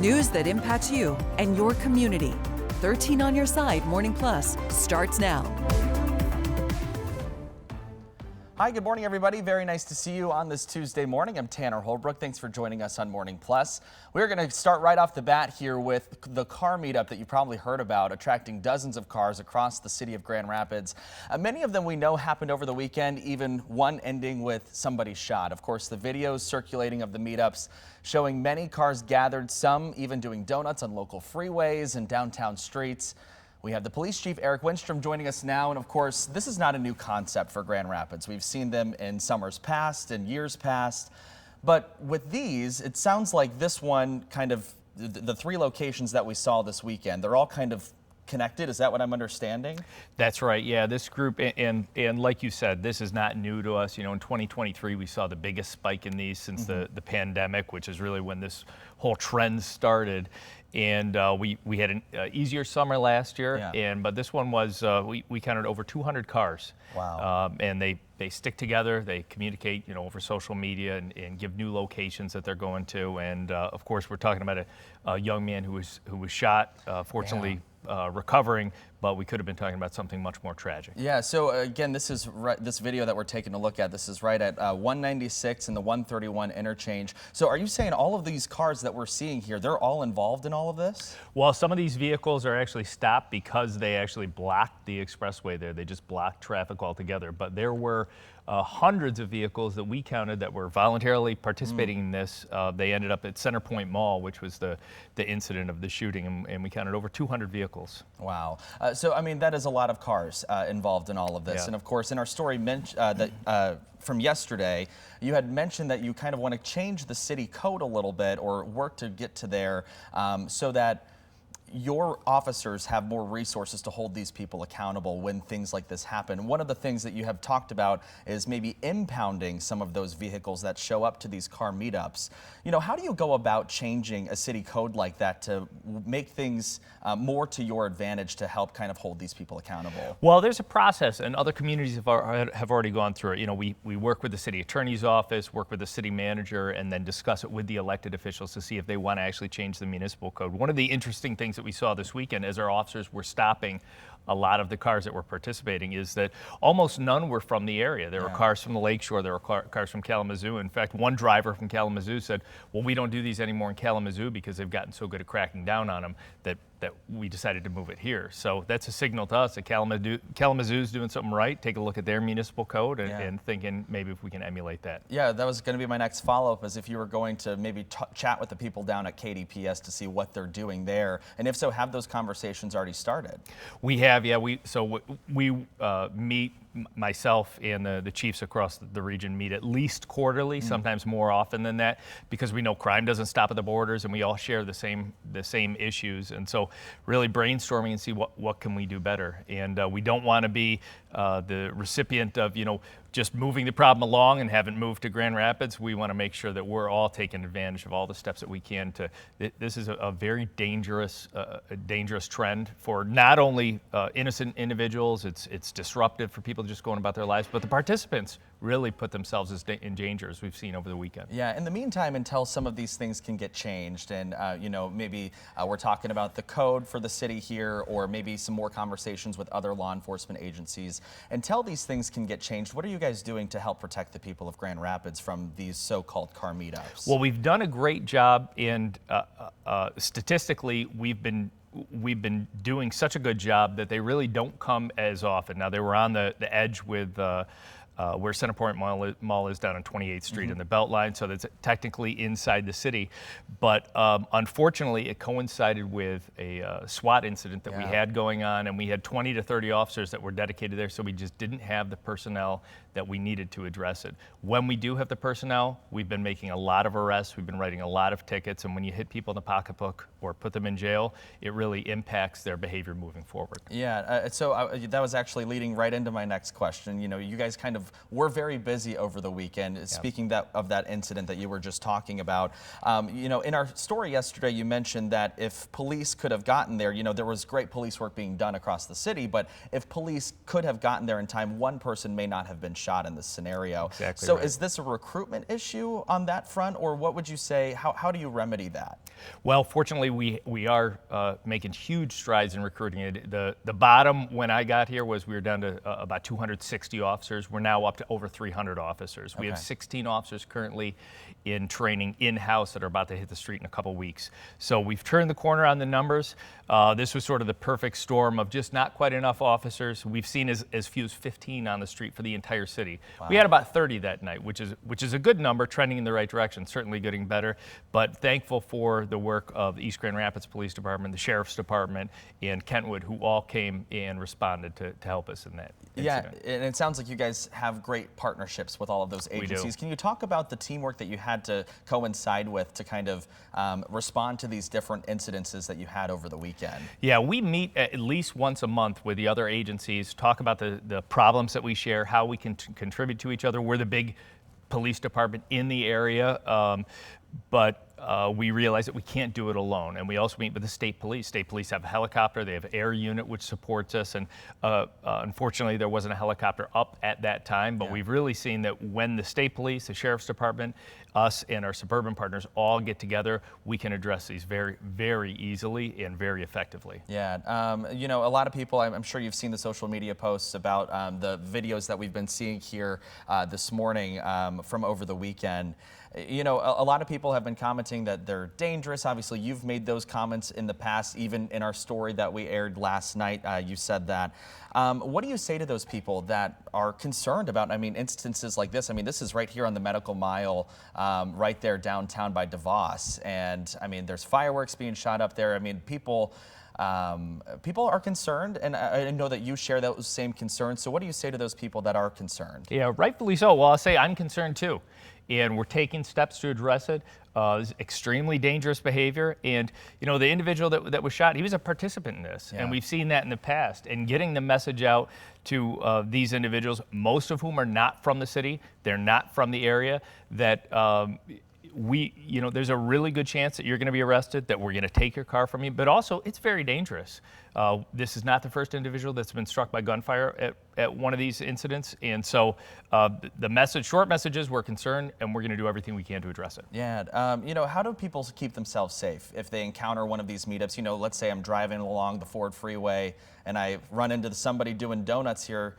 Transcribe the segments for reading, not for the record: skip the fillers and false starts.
News that impacts you and your community. 13 on your side Morning Plus starts now. Hi, good morning, everybody. Very nice to see you on this Tuesday morning. I'm Tanner Holbrook. Thanks for joining us on Morning Plus. We're going to start right off the bat here with the car meetup that you probably heard about, attracting dozens of cars across the city of Grand Rapids. Many of them we know happened over the weekend, even one ending with somebody shot. Of course, the videos circulating of the meetups showing many cars gathered, some even doing donuts on local freeways and downtown streets. We have the police chief, Eric Winstrom, joining us now. And of course, this is not a new concept for Grand Rapids. We've seen them in summers past and years past. But with these, it sounds like this one kind of, the three locations that we saw this weekend, they're all kind of connected. Is that what I'm understanding? That's right. Yeah, this group, and like you said, this is not new to us. You know, in 2023, we saw the biggest spike in these since the pandemic, which is really when this whole trend started. And we had an easier summer last year, but this one was, we counted over 200 cars. Wow. And they stick together, they communicate, you know, over social media and give new locations that they're going to. And of course, we're talking about a young man who was shot, fortunately recovering, but we could have been talking about something much more tragic. Yeah, so again, this is this video that we're taking a look at. This is right at 196 and the 131 interchange. So are you saying all of these cars that we're seeing here, they're all involved in all of this? Well, some of these vehicles are actually stopped because they actually blocked the expressway there. They just blocked traffic altogether. But there were hundreds of vehicles that we counted that were voluntarily participating in this. They ended up at Centerpoint Mall, which was the incident of the shooting, and we counted over 200 vehicles. Wow. So, I mean, that is a lot of cars involved in all of this. Yeah. And of course, in our story from yesterday, you had mentioned that you kind of want to change the city code a little bit or work to get to there so that your officers have more resources to hold these people accountable when things like this happen. One of the things that you have talked about is maybe impounding some of those vehicles that show up to these car meetups. You know, how do you go about changing a city code like that to make things more to your advantage to help kind of hold these people accountable? Well, there's a process, and other communities have already gone through it. You know, we work with the city attorney's office, work with the city manager, and then discuss it with the elected officials to see if they want to actually change the municipal code. One of the interesting things that we saw this weekend as our officers were stopping a lot of the cars that were participating is that almost none were from the area. There were cars from the lakeshore, there were cars from Kalamazoo. In fact, one driver from Kalamazoo said, well, we don't do these anymore in Kalamazoo because they've gotten so good at cracking down on them that we decided to move it here. So that's a signal to us that Kalamazoo's doing something right. Take a look at their municipal code and thinking maybe if we can emulate that. Yeah, that was going to be my next follow-up, is if you were going to maybe chat with the people down at KDPS to see what they're doing there, and if so, have those conversations already started? We have, yeah. We meet, myself and the chiefs across the region meet at least quarterly, sometimes more often than that, because we know crime doesn't stop at the borders and we all share the same issues. And so really brainstorming and see what can we do better. And we don't want to be the recipient of, you know, just moving the problem along and haven't moved to Grand Rapids. We want to make sure that we're all taking advantage of all the steps that we can to, this is a very dangerous trend for not only innocent individuals, it's disruptive for people just going about their lives, but the participants really put themselves in danger, as we've seen over the weekend. Yeah, in the meantime, until some of these things can get changed, and you know, maybe we're talking about the code for the city here, or maybe some more conversations with other law enforcement agencies. Until these things can get changed, what are you guys doing to help protect the people of Grand Rapids from these so-called car meetups? Well, we've done a great job, and statistically, we've been doing such a good job that they really don't come as often. Now, they were on the edge with where Centerpoint Mall is down on 28th Street in the Beltline, so that's technically inside the city. But unfortunately, it coincided with a SWAT incident that we had going on, and we had 20 to 30 officers that were dedicated there, so we just didn't have the personnel that we needed to address it. When we do have the personnel, we've been making a lot of arrests, we've been writing a lot of tickets, and when you hit people in the pocketbook or put them in jail, it really impacts their behavior moving forward. Yeah, so that was actually leading right into my next question. You know, you guys kind of were very busy over the weekend. Speaking of that incident that you were just talking about, you know, in our story yesterday, you mentioned that if police could have gotten there, you know, there was great police work being done across the city, but if police could have gotten there in time, one person may not have been shot in this scenario. Exactly. So right. is this a recruitment issue on that front, or what would you say, how do you remedy that? Well, fortunately, we are making huge strides in recruiting. The bottom when I got here was we were down to about 260 officers. We're now up to over 300 officers. We have 16 officers currently in training in-house that are about to hit the street in a couple weeks. So we've turned the corner on the numbers. This was sort of the perfect storm of just not quite enough officers. We've seen as few as 15 on the street for the entire city. Wow. We had about 30 that night, which is a good number, trending in the right direction, certainly getting better, but thankful for the work of the East Grand Rapids Police Department, the Sheriff's Department, and Kentwood, who all came and responded to help us in that incident. Yeah, and it sounds like you guys have great partnerships with all of those agencies. We do. Can you talk about the teamwork that you had to coincide with to kind of respond to these different incidences that you had over the weekend? Yeah, we meet at least once a month with the other agencies, talk about the problems that we share, how we can contribute to each other. We're the big police department in the area, but we realize that we can't do it alone. And we also meet with the state police. State police have a helicopter, they have an air unit which supports us, and unfortunately there wasn't a helicopter up at that time, but we've really seen that when the state police, the Sheriff's Department, us and our suburban partners all get together, we can address these very, very easily and very effectively. Yeah, you know, a lot of people, I'm sure you've seen the social media posts about the videos that we've been seeing here this morning from over the weekend. You know, a lot of people have been commenting that they're dangerous. Obviously, you've made those comments in the past, even in our story that we aired last night, you said that. What do you say to those people that are concerned about, I mean, instances like this? I mean, this is right here on the Medical Mile, right there downtown by DeVos. And I mean, there's fireworks being shot up there. I mean, people are concerned, and I know that you share those same concerns. So what do you say to those people that are concerned? Yeah, rightfully so. Well, I'll say I'm concerned too, and we're taking steps to address it. It's extremely dangerous behavior, and you know, the individual that was shot, he was a participant in this, and we've seen that in the past. And getting the message out to these individuals, most of whom are not from the city, they're not from the area, that you know, there's a really good chance that you're going to be arrested, that we're going to take your car from you, but also it's very dangerous. This is not the first individual that's been struck by gunfire at one of these incidents, and so the short message is we're concerned and we're going to do everything we can to address it. Yeah, you know, how do people keep themselves safe if they encounter one of these meetups? You know, let's say I'm driving along the Ford Freeway and I run into somebody doing donuts here,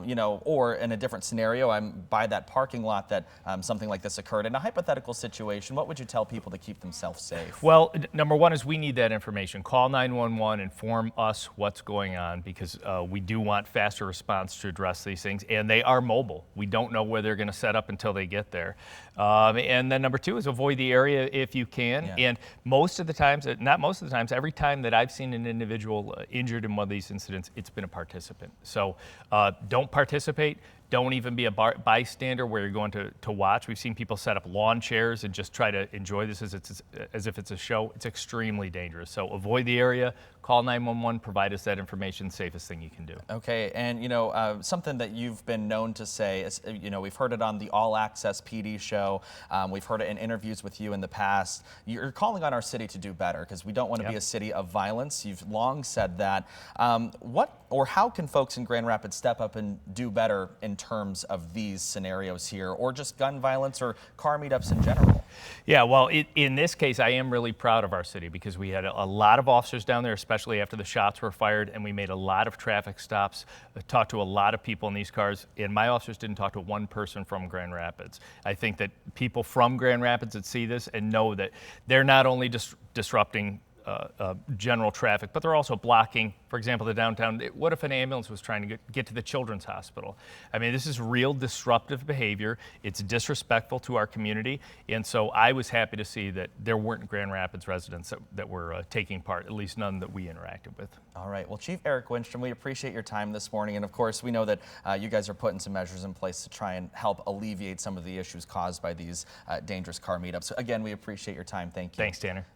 you know, or in a different scenario, I'm by that parking lot that something like this occurred. In a hypothetical situation, what would you tell people to keep themselves safe? Well, number one is we need that information. Call 911, inform us what's going on, because we do want faster response to address these things, and they are mobile. We don't know where they're going to set up until they get there. And then number two is avoid the area if you can. Yeah. And most of the times, not most of the times, every time that I've seen an individual injured in one of these incidents, it's been a participant. So don't participate. Don't even be a bystander where you're going to watch. We've seen people set up lawn chairs and just try to enjoy this as if it's a show. It's extremely dangerous. So avoid the area, call 911, provide us that information, safest thing you can do. Okay, and you know, something that you've been known to say is, you know, we've heard it on the All Access PD show. We've heard it in interviews with you in the past. You're calling on our city to do better because we don't want to be a city of violence. You've long said that. What or how can folks in Grand Rapids step up and do better in terms of these scenarios here, or just gun violence or car meetups in general? Yeah, well, in this case, I am really proud of our city because we had a lot of officers down there, especially after the shots were fired, and we made a lot of traffic stops, talked to a lot of people in these cars, and my officers didn't talk to one person from Grand Rapids. I think that people from Grand Rapids that see this and know that they're not only disrupting general traffic, but they're also blocking, for example, the downtown. What if an ambulance was trying to get to the children's hospital? I mean, this is real disruptive behavior. It's disrespectful to our community. And so I was happy to see that there weren't Grand Rapids residents that were taking part, at least none that we interacted with. All right. Well, Chief Eric Winstrom, we appreciate your time this morning. And of course, we know that you guys are putting some measures in place to try and help alleviate some of the issues caused by these dangerous car meetups. So again, we appreciate your time. Thank you. Thanks, Tanner.